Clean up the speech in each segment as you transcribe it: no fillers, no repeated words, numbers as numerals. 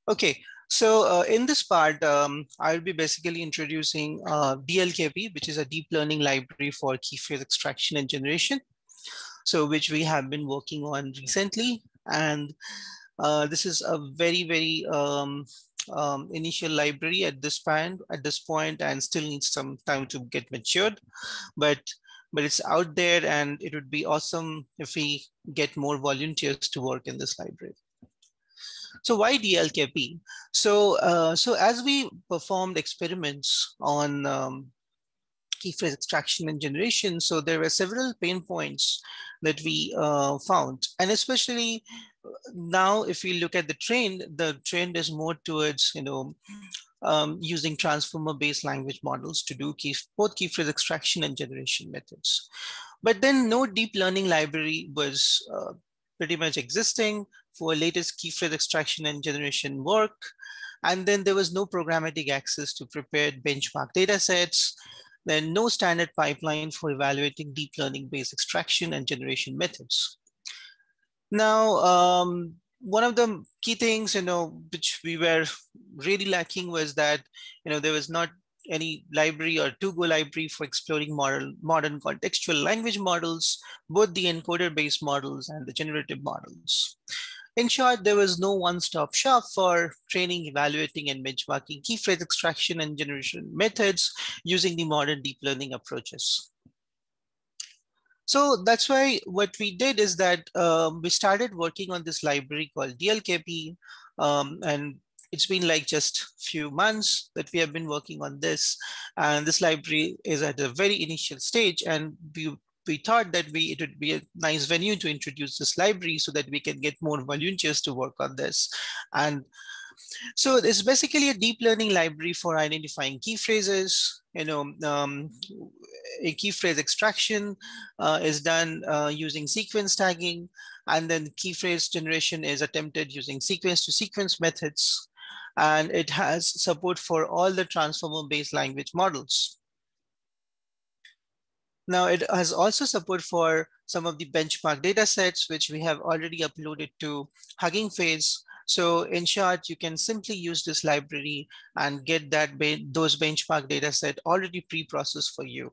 Okay, so in this part, I'll be basically introducing DLKP, which is a deep learning library for key phrase extraction and generation. So which we have been working on recently. And this is a very initial library at this point, and still needs some time to get matured. But it's out there, and it would be awesome if we get more volunteers to work in this library. So why DLKP? So as we performed experiments on key phrase extraction and generation, so there were several pain points that we found, and especially now, if we look at the trend is more towards using transformer-based language models to do both key phrase extraction and generation methods. But then no deep learning library was pretty much existing for latest key phrase extraction and generation work. And then there was no programmatic access to prepared benchmark data sets. Then no standard pipeline for evaluating deep learning based extraction and generation methods. Now, one of the key things, which we were really lacking was that, there was not any library or to-go library for exploring modern contextual language models, both the encoder-based models and the generative models. In short, there was no one-stop shop for training, evaluating, and benchmarking key phrase extraction and generation methods using the modern deep learning approaches. So that's why what we did is that we started working on this library called DLKP, and it's been like just a few months that we have been working on this. And this library is at a very initial stage, and we thought that it would be a nice venue to introduce this library so that we can get more volunteers to work on this. And so it's basically a deep learning library for identifying key phrases. A key phrase extraction is done using sequence tagging, and then key phrase generation is attempted using sequence to sequence methods. And it has support for all the transformer-based language models. Now, it has also support for some of the benchmark data sets, which we have already uploaded to Hugging Face. So in short, you can simply use this library and get those benchmark data set already pre-processed for you.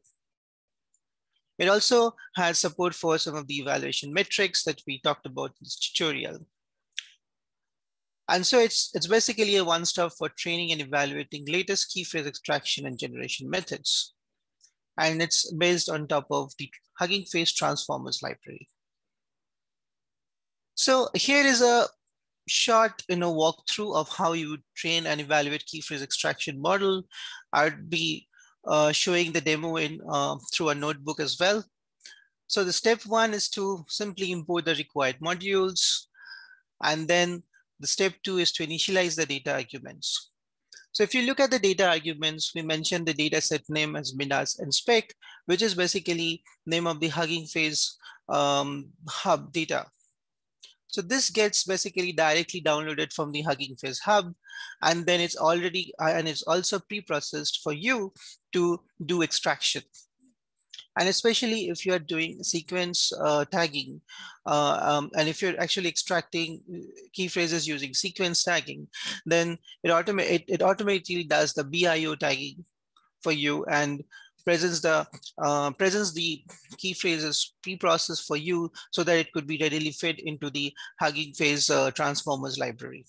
It also has support for some of the evaluation metrics that we talked about in this tutorial. And so it's basically a one-stop for training and evaluating latest key phrase extraction and generation methods. And it's based on top of the Hugging Face Transformers library. So here is a short walkthrough of how you would train and evaluate key phrase extraction model. I'd be showing the demo through a notebook as well. So the step one is to simply import the required modules. And then the step two is to initialize the data arguments. So if you look at the data arguments, we mentioned the data set name as Midas and spec, which is basically name of the Hugging Face hub data. So this gets basically directly downloaded from the Hugging Face hub, and then it's also pre-processed for you to do extraction. And especially if you're doing sequence tagging, and if you're actually extracting key phrases using sequence tagging, then it automatically does the BIO tagging for you and presents the key phrases pre-processed for you so that it could be readily fed into the Hugging Face Transformers library.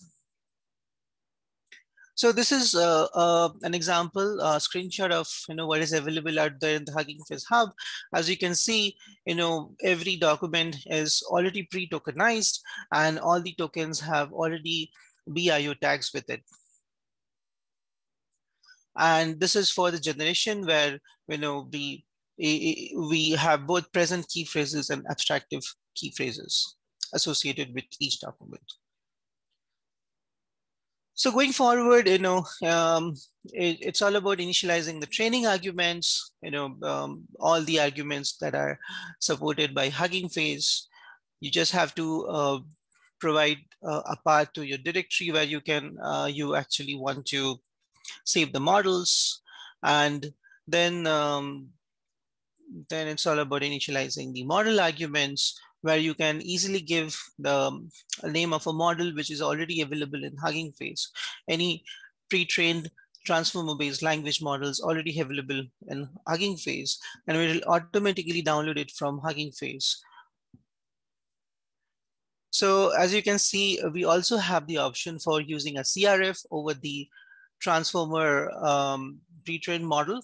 So this is an example, a screenshot of what is available out there in the Hugging Face hub. As you can see, every document is already pre-tokenized, and all the tokens have already BIO tags with it. And this is for the generation where we have both present key phrases and abstractive key phrases associated with each document. So going forward, it's all about initializing the training arguments, all the arguments that are supported by Hugging Face. You just have to provide a path to your directory where you actually want to save the models. And then it's all about initializing the model arguments, where you can easily give the name of a model which is already available in Hugging Face. Any pre-trained transformer-based language models already available in Hugging Face, and we will automatically download it from Hugging Face. So as you can see, we also have the option for using a CRF over the transformer pre-trained model.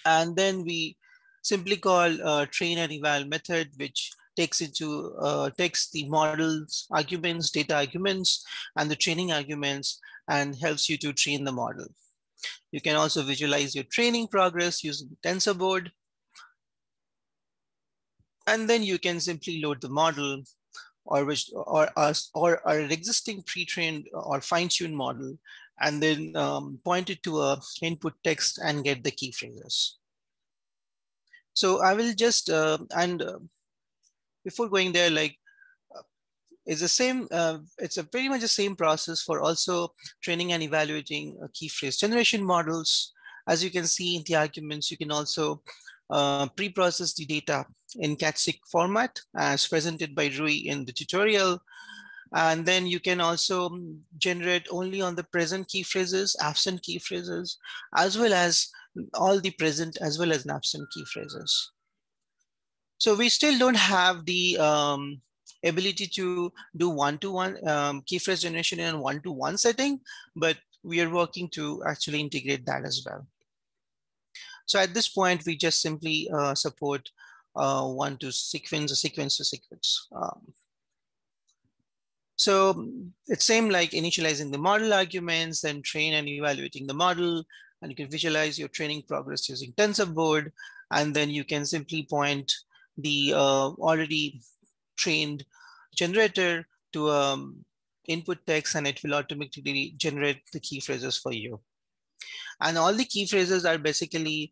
And then we simply call train and eval method, which takes the model's arguments, data arguments, and the training arguments, and helps you to train the model. You can also visualize your training progress using TensorBoard. And then you can simply load the model or an existing pre-trained or fine-tuned model, and then point it to a input text and get the key phrases. So I will just, before going there, like it's the same, it's a pretty much the same process for also training and evaluating key phrase generation models. As you can see in the arguments, you can also pre-process the data in CAT-6 format as presented by Rui in the tutorial. And then you can also generate only on the present key phrases, absent key phrases, as well as all the present as well as absent key phrases. So we still don't have the ability to do one-to-one key phrase generation in a one-to-one setting, but we are working to actually integrate that as well. So at this point, we just simply support one to sequence or sequence to sequence. So it's same like initializing the model arguments, then train and evaluating the model, and you can visualize your training progress using TensorBoard, and then you can simply point the already trained generator to input text, and it will automatically generate the key phrases for you. And all the key phrases are basically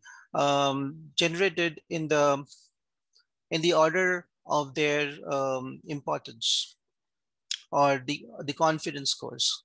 generated in the order of their importance or the confidence scores.